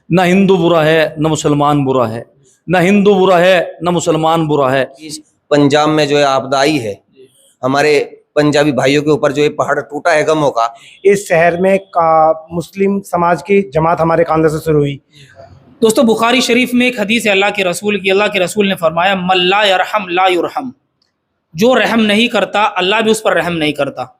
न हिंदू बुरा है न मुसलमान बुरा है, न हिंदू बुरा है न मुसलमान बुरा है। इस पंजाब में जो है आपदा आई है, हमारे पंजाबी भाइयों के ऊपर जो ये पहाड़ टूटा है गमों का। इस शहर में मुस्लिम समाज की जमात हमारे कांधे से शुरू हुई। दोस्तों, बुखारी शरीफ में एक हदीस है अल्लाह के रसूल की। अल्लाह के रसूल ने फरमाया, मल्ला यरहम ला युरहम, जो रहम नहीं करता अल्लाह भी उस पर रहम नहीं करता।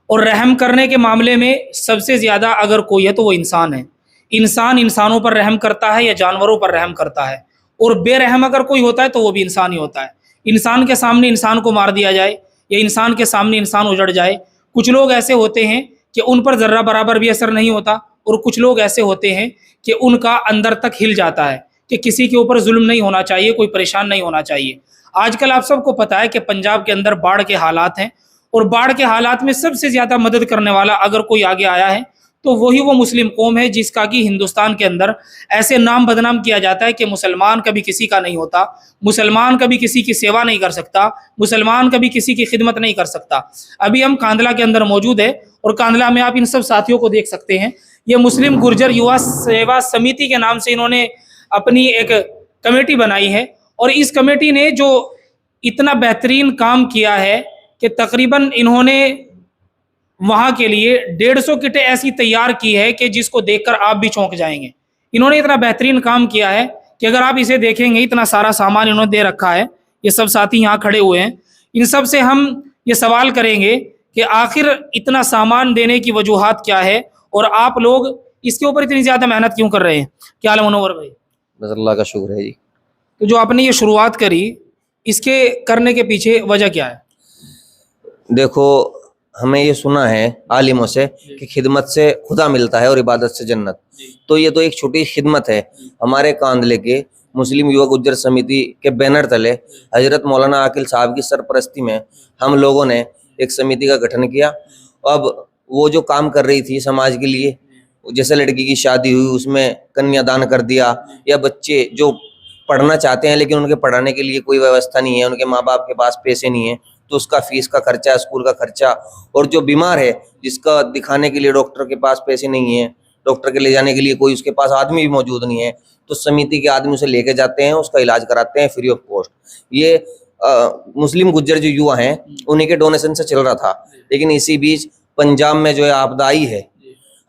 और रहम करने के मामले में सबसे ज़्यादा अगर कोई है तो वो इंसान है। इंसान इंसानों पर रहम करता है या जानवरों पर रहम करता है, और बेरहम अगर कोई होता है तो वो भी इंसान ही होता है। इंसान के सामने इंसान को मार दिया जाए या इंसान के सामने इंसान उजड़ जाए। कुछ लोग ऐसे होते हैं कि उन पर ज़र्रा बराबर भी असर नहीं होता, और कुछ लोग ऐसे होते हैं कि उनका अंदर तक हिल जाता है कि किसी के ऊपर जुल्म नहीं होना चाहिए, कोई परेशान नहीं होना चाहिए। आजकल आप सबको पता है कि पंजाब के अंदर बाढ़ के हालात हैं, और बाढ़ के हालात में सबसे ज़्यादा मदद करने वाला अगर कोई आगे आया है तो वही वो मुस्लिम कौम है, जिसका कि हिंदुस्तान के अंदर ऐसे नाम बदनाम किया जाता है कि मुसलमान कभी किसी का नहीं होता, मुसलमान कभी किसी की सेवा नहीं कर सकता, मुसलमान कभी किसी की खिदमत नहीं कर सकता। अभी हम कांदला के अंदर मौजूद है, और कांदला में आप इन सब साथियों को देख सकते हैं। ये मुस्लिम गुर्जर युवा सेवा समिति के नाम से इन्होंने अपनी एक कमेटी बनाई है, और इस कमेटी ने जो इतना बेहतरीन काम किया है कि तकरीबन इन्होंने वहाँ के लिए 150 किटें ऐसी तैयार की है कि जिसको देखकर आप भी चौंक जाएंगे। इन्होंने इतना बेहतरीन काम किया है कि अगर आप इसे देखेंगे, इतना सारा सामान इन्होंने दे रखा है। ये सब साथी यहाँ खड़े हुए हैं, इन सब से हम ये सवाल करेंगे कि आखिर इतना सामान देने की वजूहात क्या है, और आप लोग इसके ऊपर इतनी ज़्यादा मेहनत क्यों कर रहे हैं? क्या हाल है मुनव्वर भाई? बस अल्लाह का शुक्र है जी। तो जो आपने ये शुरुआत करी, इसके करने के पीछे वजह क्या है? देखो, हमें ये सुना है आलिमों से कि खिदमत से खुदा मिलता है और इबादत से जन्नत। तो ये तो एक छोटी खिदमत है। हमारे कांदले के मुस्लिम युवा गुज्जर समिति के बैनर तले हजरत मौलाना आकिल साहब की सरपरस्ती में हम लोगों ने एक समिति का गठन किया। अब वो जो काम कर रही थी समाज के लिए, जैसे लड़की की शादी हुई उसमें कन्यादान कर दिया, या बच्चे जो पढ़ना चाहते हैं लेकिन उनके पढ़ाने के लिए कोई व्यवस्था नहीं है, उनके माँ बाप के पास पैसे नहीं है, तो उसका फीस का खर्चा, स्कूल का खर्चा, और जो बीमार है जिसका दिखाने के लिए डॉक्टर के पास पैसे नहीं है, डॉक्टर के ले जाने के लिए कोई उसके पास आदमी भी मौजूद नहीं है, तो समिति के आदमी उसे लेके जाते हैं, उसका इलाज कराते हैं फ्री ऑफ कॉस्ट। ये मुस्लिम गुज्जर जो युवा हैं उन्हीं के डोनेशन से चल रहा था। लेकिन इसी बीच पंजाब में जो है आपदा आई है,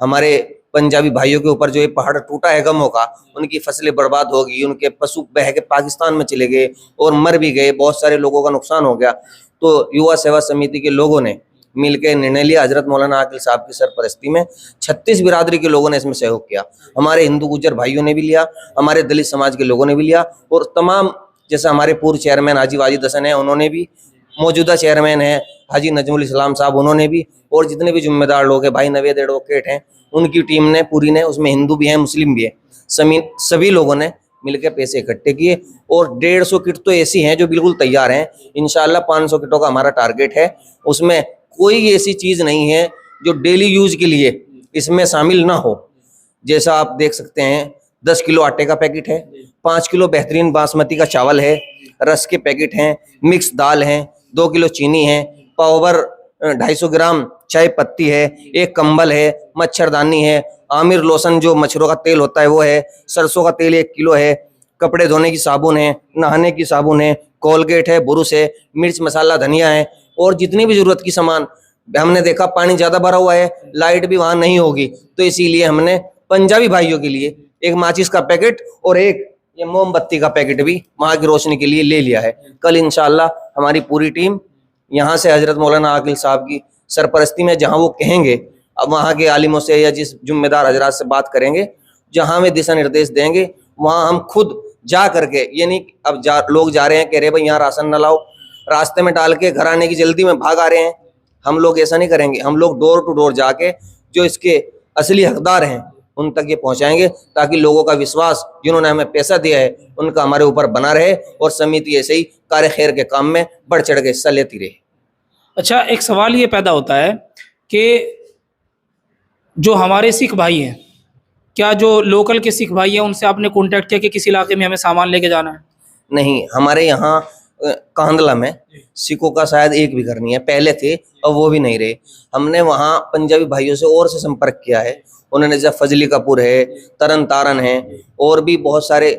हमारे पंजाबी भाइयों के ऊपर जो ये पहाड़ टूटा है गमों का, उनकी फसलें बर्बाद हो गई, उनके पशु बह के पाकिस्तान में चले गए और मर भी गए, बहुत सारे लोगों का नुकसान हो गया। तो युवा सेवा समिति के लोगों ने मिलकर निर्णय लिया, हजरत मौलाना आकिल साहब की सरपरस्ती में 36 बिरादरी के लोगों ने इसमें सहयोग किया। हमारे हिंदू गुज्जर भाइयों ने भी लिया, हमारे दलित समाज के लोगों ने भी लिया, और तमाम जैसे हमारे पूर्व चेयरमैन हाजी वाजिद हसन है उन्होंने भी, मौजूदा चेयरमैन है हाजी नजमुल इस्लाम साहब उन्होंने भी, और जितने भी जिम्मेदार लोग हैं, भाई नवेद एडवोकेट हैं, उनकी टीम ने पूरी ने, उसमें हिंदू भी हैं मुस्लिम भी है, सभी लोगों ने मिलकर पैसे इकट्ठे किए। और 150 किट तो ऐसी हैं जो बिल्कुल तैयार हैं। इंशाल्लाह 500 किटों का हमारा टारगेट है। उसमें कोई ऐसी चीज़ नहीं है जो डेली यूज के लिए इसमें शामिल ना हो। जैसा आप देख सकते हैं 10 किलो आटे का पैकेट है, 5 किलो बेहतरीन बासमती का चावल है, रस के पैकेट हैं, मिक्स दाल हैं, 2 किलो चीनी है, पावर 250 ग्राम चाय पत्ती है, एक कंबल है, मच्छरदानी है, आमिर लोशन जो मच्छरों का तेल होता है वो है, सरसों का तेल 1 किलो है, कपड़े धोने की साबुन है, नहाने की साबुन है, कोलगेट है, बुरुश है, मिर्च मसाला धनिया है, और जितनी भी जरूरत की सामान। हमने देखा पानी ज्यादा भरा हुआ है, लाइट भी वहां नहीं होगी, तो इसीलिए हमने पंजाबी भाइयों के लिए एक माचिस का पैकेट और एक ये मोमबत्ती का पैकेट भी वहां की रोशनी के लिए ले लिया है। कल इंशाल्लाह हमारी पूरी टीम यहाँ से हजरत मौलाना आकिल साहब की सरपरस्ती में जहाँ वो कहेंगे, अब वहाँ के आलिमों से या जिस जिम्मेदार हजरात से बात करेंगे, जहाँ हमें दिशा निर्देश देंगे वहाँ हम खुद जा करके, ये नहीं अब लोग जा रहे हैं कह रहे भाई यहाँ राशन न लाओ, रास्ते में डाल के घर आने की जल्दी में भाग आ रहे हैं। हम लोग ऐसा नहीं करेंगे, हम लोग डोर टू डोर जाके जो इसके असली हकदार हैं उन तक ये पहुंचाएंगे, ताकि लोगों का विश्वास जिन्होंने हमें पैसा दिया है उनका हमारे ऊपर बना रहे, और समिति ऐसे ही कार्य खैर के काम में बढ़ चढ़ के हिस्सा लेती रहे। अच्छा, एक सवाल ये पैदा होता है कि जो हमारे सिख भाई हैं, क्या जो लोकल के सिख भाई हैं उनसे आपने कांटेक्ट किया कि किस इलाके में हमें सामान लेके जाना है? नहीं, हमारे यहाँ कांदला में सिखों का शायद एक भी घर नहीं है, पहले थे और वो भी नहीं रहे। हमने वहाँ पंजाबी भाइयों से और से संपर्क किया है, उन्होंने जैसे फजली कपूर है, तरन तारन है, और भी बहुत सारे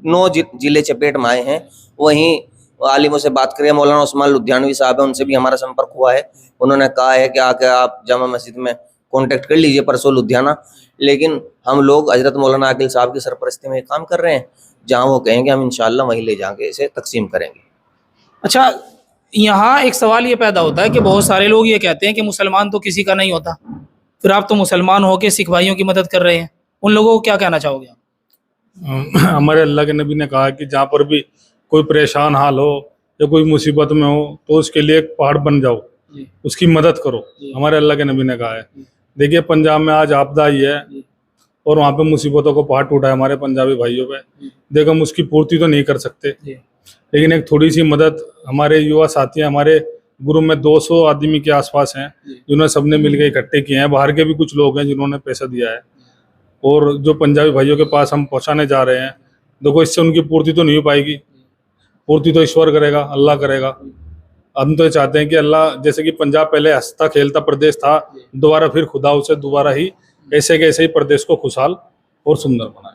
9 जिले चपेट में आए हैं। वहीं आलिमों से बात करें, मौलाना उस्मान लुधियानवी साहब है, उनसे भी हमारा संपर्क हुआ है। उन्होंने कहा है कि आके आप जामा मस्जिद में कांटेक्ट कर लीजिए परसों लुधियाना। लेकिन हम लोग हजरत मौलाना आकिल साहब की सरपरस्ती में काम कर रहे हैं, जहाँ वो कहेंगे हम इंशाल्लाह वहीं ले जाके इसे तकसीम करेंगे। अच्छा, यहाँ एक सवाल ये पैदा होता है कि बहुत सारे लोग ये कहते हैं कि मुसलमान तो किसी का नहीं होता, फिर आप तो मुसलमान होकर सिख भाइयों की मदद कर रहे हैं, उन लोगों को क्या कहना चाहोगे आप? हमारे अल्लाह के नबी ने कहा कि जहाँ पर भी कोई परेशान हाल हो या कोई मुसीबत में हो तो उसके लिए एक पहाड़ बन जाओ, उसकी मदद करो। हमारे अल्लाह के नबी ने कहा है। देखिए पंजाब में आज आपदा आई है और वहाँ पे मुसीबतों को पहाड़ टूटा है हमारे पंजाबी भाइयों पे। देखो हम उसकी पूर्ति तो नहीं कर सकते, लेकिन एक थोड़ी सी मदद हमारे युवा साथी हैं, हमारे ग्रुप में 200 आदमी के आसपास हैं जिन्होंने सबने मिलकर इकट्ठे किए हैं। बाहर के भी कुछ लोग हैं जिन्होंने पैसा दिया है, और जो पंजाबी भाइयों के पास हम पहुंचाने जा रहे हैं, देखो इससे उनकी पूर्ति तो नहीं हो पाएगी, पूर्ति तो ईश्वर करेगा, अल्लाह करेगा। हम तो ये चाहते हैं कि अल्लाह, जैसे कि पंजाब पहले हंसता खेलता प्रदेश था, दोबारा फिर खुदा उसे दोबारा ही ऐसे के ऐसे ही प्रदेश को खुशहाल और सुंदर बनाए।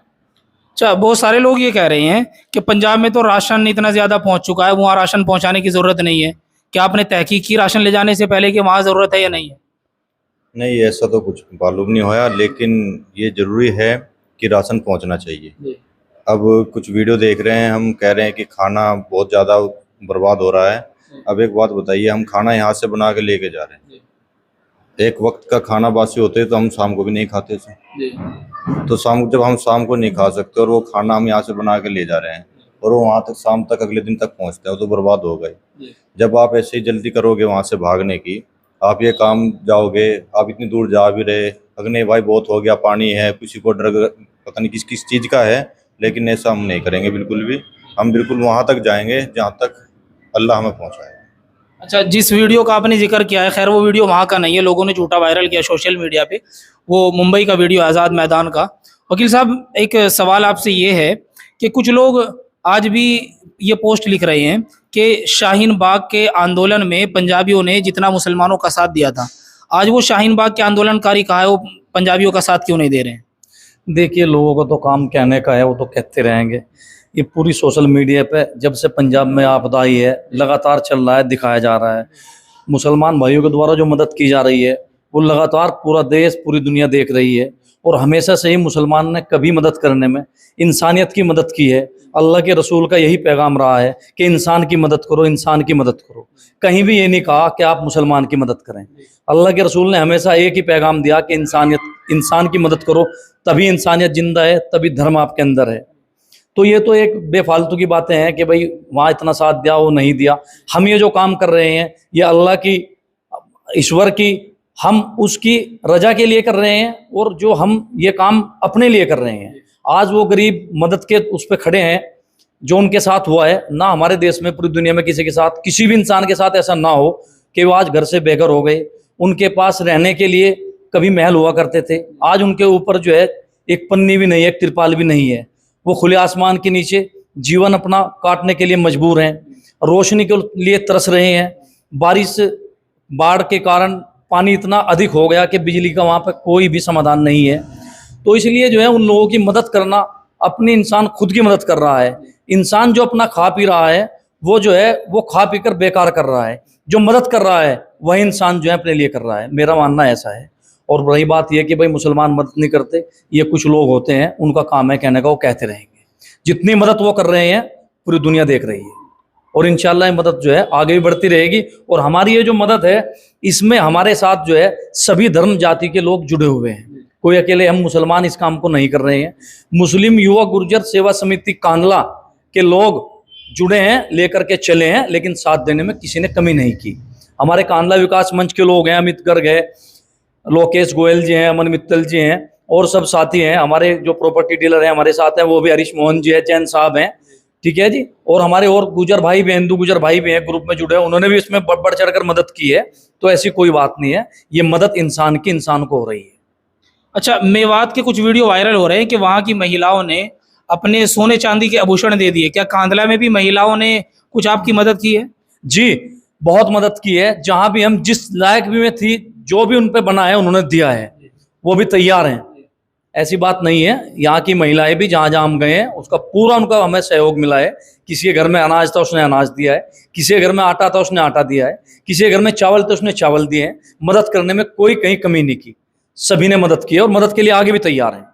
अच्छा, बहुत सारे लोग ये कह रहे हैं कि पंजाब में तो राशन इतना ज़्यादा पहुंच चुका है, वहाँ राशन पहुंचाने की ज़रूरत नहीं है। क्या आपने तहकीक की राशन ले जाने से पहले कि वहाँ ज़रूरत है या नहीं है? नहीं, ऐसा तो कुछ मालूम नहीं होया, लेकिन ये ज़रूरी है कि राशन पहुंचना चाहिए। अब कुछ वीडियो देख रहे हैं, हम कह रहे हैं कि खाना बहुत ज़्यादा बर्बाद हो रहा है। अब एक बात बताइए, हम खाना यहाँ से बना के लेके जा रहे हैं, एक वक्त का खाना बासी होते तो हम शाम को भी नहीं खाते थे, तो जब हम शाम को नहीं खा सकते और वो खाना हम यहाँ से बना के ले जा रहे हैं और वो वहाँ तक शाम तक अगले दिन तक पहुँचता है, तो बर्बाद हो गए। जब आप ऐसे ही जल्दी करोगे वहाँ से भागने की, आप ये काम जाओगे, आप इतनी दूर जा भी रहे, अगने भाई बहुत हो गया, पानी है, किसी को ड्रग पता नहीं किस चीज़ का है, लेकिन ऐसा हम नहीं करेंगे बिल्कुल भी। हम बिल्कुल वहाँ तक जाएंगे जहाँ तक अल्लाह हमें पहुँचाए। अच्छा, जिस वीडियो का आपने जिक्र किया है, खैर वो वीडियो वहाँ का नहीं है, लोगों ने झूठा वायरल किया सोशल मीडिया पे, वो मुंबई का वीडियो, आज़ाद मैदान का। वकील साहब, एक सवाल आपसे ये है कि कुछ लोग आज भी ये पोस्ट लिख रहे हैं कि शाहीन बाग के आंदोलन में पंजाबियों ने जितना मुसलमानों का साथ दिया था, आज वो शाहीन बाग के आंदोलनकारी कहाँ है, वो पंजाबियों का साथ क्यों नहीं दे रहे हैं? देखिए, लोगों को तो काम कहने का है, वो तो कहते रहेंगे। ये पूरी सोशल मीडिया पे जब से पंजाब में आपदा आई है लगातार चल रहा है, दिखाया जा रहा है। मुसलमान भाइयों के द्वारा जो मदद की जा रही है वो लगातार पूरा देश, पूरी दुनिया देख रही है। और हमेशा से ही मुसलमान ने कभी मदद करने में इंसानियत की मदद की है। अल्लाह के रसूल का यही पैगाम रहा है कि इंसान की मदद करो, इंसान की मदद करो। कहीं भी ये नहीं कहा कि आप मुसलमान की मदद करें। अल्लाह के रसूल ने हमेशा एक ही पैगाम दिया कि इंसान की मदद करो, तभी इंसानियत जिंदा है, तभी धर्म आपके अंदर है। तो ये तो एक बेफालतू की बातें हैं कि भाई वहाँ इतना साथ दिया, वो नहीं दिया। हम ये जो काम कर रहे हैं ये अल्लाह की, ईश्वर की, हम उसकी रजा के लिए कर रहे हैं, और जो हम ये काम अपने लिए कर रहे हैं। आज वो गरीब मदद के उस पर खड़े हैं जो उनके साथ हुआ है। ना हमारे देश में, पूरी दुनिया में किसी के साथ, किसी भी इंसान के साथ ऐसा ना हो कि वो आज घर से बेघर हो गए। उनके पास रहने के लिए कभी महल हुआ करते थे, आज उनके ऊपर जो है एक पन्नी भी नहीं है, एक तिरपाल भी नहीं है। वो खुले आसमान के नीचे जीवन अपना काटने के लिए मजबूर हैं, रोशनी के लिए तरस रहे हैं। बारिश, बाढ़ के कारण पानी इतना अधिक हो गया कि बिजली का वहाँ पर कोई भी समाधान नहीं है। तो इसलिए जो है उन लोगों की मदद करना, अपने इंसान खुद की मदद कर रहा है। इंसान जो अपना खा पी रहा है वो जो है वो खा पी कर बेकार कर रहा है, जो मदद कर रहा है वही इंसान जो है अपने लिए कर रहा है। मेरा मानना ऐसा है। और रही बात यह कि भाई मुसलमान मदद नहीं करते, ये कुछ लोग होते हैं, उनका काम है कहने का, वो कहते रहेंगे। जितनी मदद वो कर रहे हैं पूरी दुनिया देख रही है, और इंशाल्लाह ये मदद जो है आगे भी बढ़ती रहेगी। और हमारी ये जो मदद है इसमें हमारे साथ जो है सभी धर्म जाति के लोग जुड़े हुए हैं। कोई अकेले हम मुसलमान इस काम को नहीं कर रहे हैं। मुस्लिम युवा गुर्जर सेवा समिति कांडला के लोग जुड़े हैं, लेकर के चले हैं, लेकिन साथ देने में किसी ने कमी नहीं की। हमारे कांडला विकास मंच के लोग हैं, अमित गर्ग है, लोकेश गोयल जी हैं, अमन मित्तल जी हैं, और सब साथी हैं। हमारे जो प्रॉपर्टी डीलर हैं हमारे साथ हैं, वो भी हरीश मोहन जी है, चैन साहब हैं, ठीक है जी। और हमारे और गुजर भाई भी, हिंदू गुजर भाई भी हैं, ग्रुप में जुड़े हैं, उन्होंने भी इसमें बढ़ चढ़ कर मदद की है। तो ऐसी कोई बात नहीं है, ये मदद इंसान की इंसान को हो रही है। अच्छा, मेवात के कुछ वीडियो वायरल हो रहे हैं कि वहाँ की महिलाओं ने अपने सोने चांदी के आभूषण दे दिए। क्या कांडला में भी महिलाओं ने कुछ आपकी मदद की है? जी, बहुत मदद की है। जहां भी हम जिस लायक भी में थी, जो भी उन पे बना है उन्होंने दिया है, वो भी तैयार हैं। ऐसी बात नहीं है। यहाँ की महिलाएं भी जहाँ जहाँ हम गए हैं उसका पूरा उनका हमें सहयोग मिला है। किसी के घर में अनाज था उसने अनाज दिया है, किसी के घर में आटा था उसने आटा दिया है, किसी के घर में चावल था उसने चावल दिए हैं। मदद करने में कोई कहीं कमी नहीं की, सभी ने मदद की है और मदद के लिए आगे भी तैयार हैं।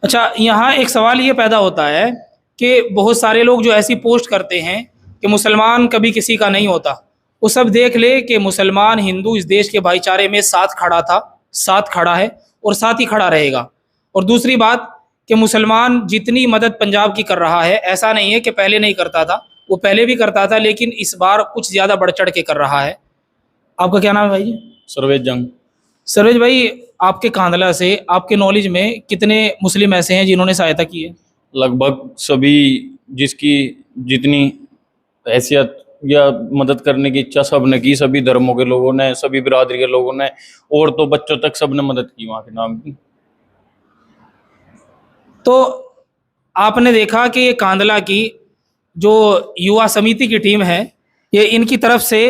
अच्छा, यहाँ एक सवाल ये पैदा होता है कि बहुत सारे लोग जो ऐसी पोस्ट करते हैं कि मुसलमान कभी किसी का नहीं होता, वो सब देख ले कि मुसलमान हिंदू इस देश के भाईचारे में साथ खड़ा था, साथ खड़ा है और साथ ही खड़ा रहेगा। और दूसरी बात कि मुसलमान जितनी मदद पंजाब की कर रहा है, ऐसा नहीं है कि पहले नहीं करता था, वो पहले भी करता था, लेकिन इस बार कुछ ज़्यादा बढ़ चढ़ के कर रहा है। आपका क्या नाम है भाई जी? सर्वेश जंग। सर्वेश भाई, आपके कांधला से, आपके नॉलेज में कितने मुस्लिम ऐसे हैं जिन्होंने सहायता की है? लगभग सभी, जिसकी जितनी हैसियत या मदद करने की इच्छा सब ने की, सभी धर्मों के लोगों ने, सभी बिरादरी के लोगों ने, और तो बच्चों तक सब ने मदद की वहाँ के नाम की। तो आपने देखा कि ये कांधला की जो युवा समिति की टीम है, ये इनकी तरफ से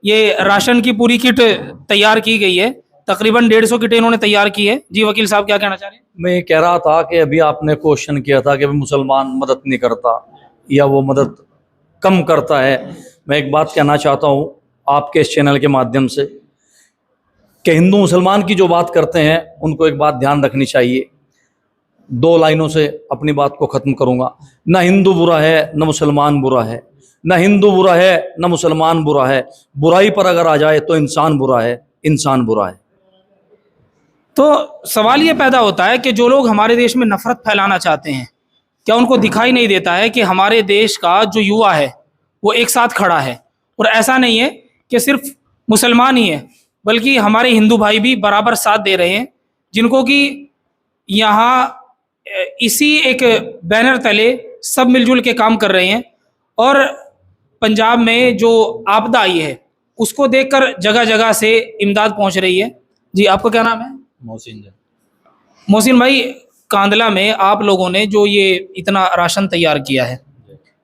ये राशन की पूरी किट तैयार की गई है। तकरीबन 150 किटें इन्होंने तैयार की है। जी वकील साहब, क्या कहना चाह रहे हैं? मैं ये कह रहा था कि अभी आपने क्वेश्चन किया था कि मुसलमान मदद नहीं करता या वो मदद कम करता है। मैं एक बात कहना चाहता हूँ आपके इस चैनल के माध्यम से कि हिंदू मुसलमान की जो बात करते हैं उनको एक बात ध्यान रखनी चाहिए। 2 लाइनों से अपनी बात को ख़त्म करूँगा। न हिंदू बुरा है न मुसलमान बुरा है, न हिंदू बुरा है न मुसलमान बुरा है। बुराई पर अगर आ जाए तो इंसान बुरा है, इंसान बुरा है। तो सवाल ये पैदा होता है कि जो लोग हमारे देश में नफरत फैलाना चाहते हैं, क्या उनको दिखाई नहीं देता है कि हमारे देश का जो युवा है वो एक साथ खड़ा है? और ऐसा नहीं है कि सिर्फ मुसलमान ही है, बल्कि हमारे हिंदू भाई भी बराबर साथ दे रहे हैं, जिनको कि यहाँ इसी एक बैनर तले सब मिलजुल के काम कर रहे हैं। और पंजाब में जो आपदा आई है उसको देखकर जगह जगह से इमदाद पहुंच रही है। जी, आपका क्या नाम है? मोहसिन। मोहसिन भाई, कांधला में आप लोगों ने जो ये इतना राशन तैयार किया है,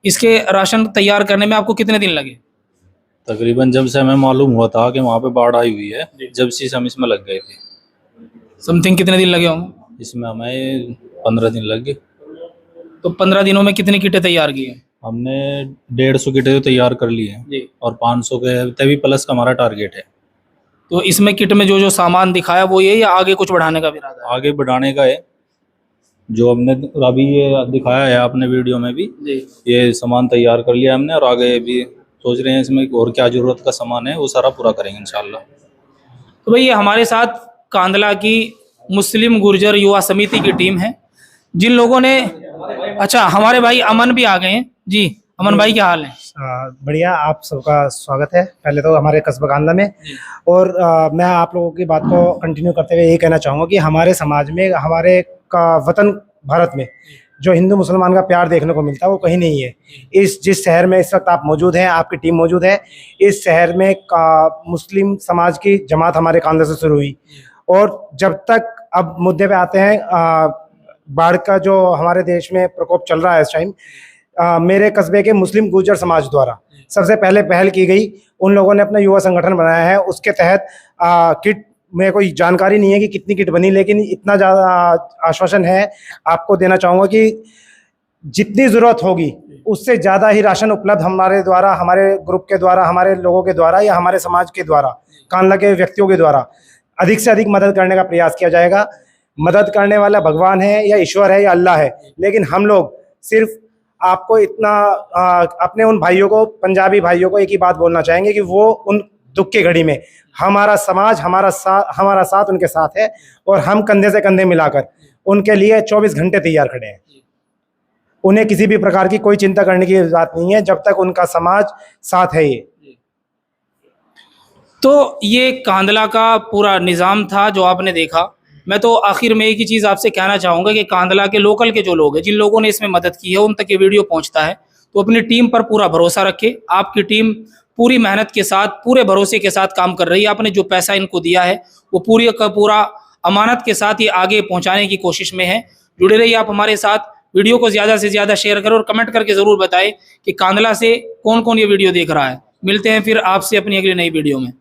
इसके राशन तैयार करने में आपको कितने दिन लगे? तकरीबन जब से हमें मालूम हुआ था कि वहाँ पे बाढ़ आई हुई है, जब से हम इसमें लग गए थे। समथिंग कितने दिन लगे होंगे? इसमें हमें 15 दिन लग गए। तो 15 दिनों में कितनी किटें तैयार की हैं? हमने 150 किटें तो तैयार कर ली हैं जी। और 500 के तभी प्लस का हमारा टारगेट है। तो इसमें किट में जो जो सामान दिखाया वो ये, या आगे कुछ बढ़ाने का भी इरादा है? आगे बढ़ाने का है, जो हमने अभी ये दिखाया है आपने वीडियो में भी, जी। ये सामान तैयार कर लिया हमने और आगे भी सोच रहे हैं इसमें और क्या जरूरत का सामान है वो सारा पूरा करेंगे इंशाल्लाह। तो भाई, ये हमारे साथ कांधला की मुस्लिम गुर्जर युवा समिति की टीम है, जिन लोगों ने, अच्छा हमारे भाई अमन भी आ गए हैं। जी अमन भाई, क्या हाल है? बढ़िया, आप सबका स्वागत है पहले तो हमारे कस्बा कांधला में। और मैं आप लोगों की बात को कंटिन्यू करते हुए यही कहना चाहूँगा कि हमारे समाज में, हमारे का वतन भारत में जो हिंदू मुसलमान का प्यार देखने को मिलता है वो कहीं नहीं है। जिस शहर में इस वक्त आप मौजूद हैं, आपकी टीम मौजूद है, इस शहर में मुस्लिम समाज की जमात हमारे कांधले से शुरू हुई। और जब तक, अब मुद्दे पे आते हैं, बाढ़ का जो हमारे देश में प्रकोप चल रहा है इस टाइम, मेरे कस्बे के मुस्लिम गुर्जर समाज द्वारा सबसे पहले पहल की गई। उन लोगों ने अपना युवा संगठन बनाया है, उसके तहत किट, मेरे कोई जानकारी नहीं है कि कितनी किट बनी, लेकिन इतना ज़्यादा आश्वासन है आपको देना चाहूँगा कि जितनी ज़रूरत होगी उससे ज़्यादा ही राशन उपलब्ध हमारे द्वारा, हमारे ग्रुप के द्वारा, हमारे लोगों के द्वारा या हमारे समाज के द्वारा, कांधला के व्यक्तियों के द्वारा अधिक से अधिक मदद करने का प्रयास किया जाएगा। मदद करने वाला भगवान है या ईश्वर है या अल्लाह है, लेकिन हम लोग सिर्फ आपको इतना अपने उन भाइयों को, पंजाबी भाइयों को एक ही बात बोलना चाहेंगे कि वो उन दुख की घड़ी में हमारा समाज, हमारा साथ उनके साथ है और हम कंधे से कंधे मिलाकर उनके लिए 24 घंटे तैयार खड़े हैं। उन्हें किसी भी प्रकार की कोई चिंता करने की बात नहीं है जब तक उनका समाज साथ है। ये तो ये कांधला का पूरा निज़ाम था जो आपने देखा। मैं तो आखिर में एक ही चीज़ आपसे कहना चाहूँगा कि कांधला के लोकल के जो लोग हैं, जिन लोगों ने इसमें मदद की है, उन तक ये वीडियो पहुँचता है, तो अपनी टीम पर पूरा भरोसा रखें। आपकी टीम पूरी मेहनत के साथ, पूरे भरोसे के साथ काम कर रही है। आपने जो पैसा इनको दिया है वो पूरी का पूरा अमानत के साथ ये आगे पहुँचाने की कोशिश में है। जुड़े रहिए आप हमारे साथ। वीडियो को ज़्यादा से ज़्यादा शेयर करें और कमेंट करके ज़रूर बताएं कि कांधला से कौन कौन ये वीडियो देख रहा है। मिलते हैं फिर आपसे अपनी अगली नई वीडियो में।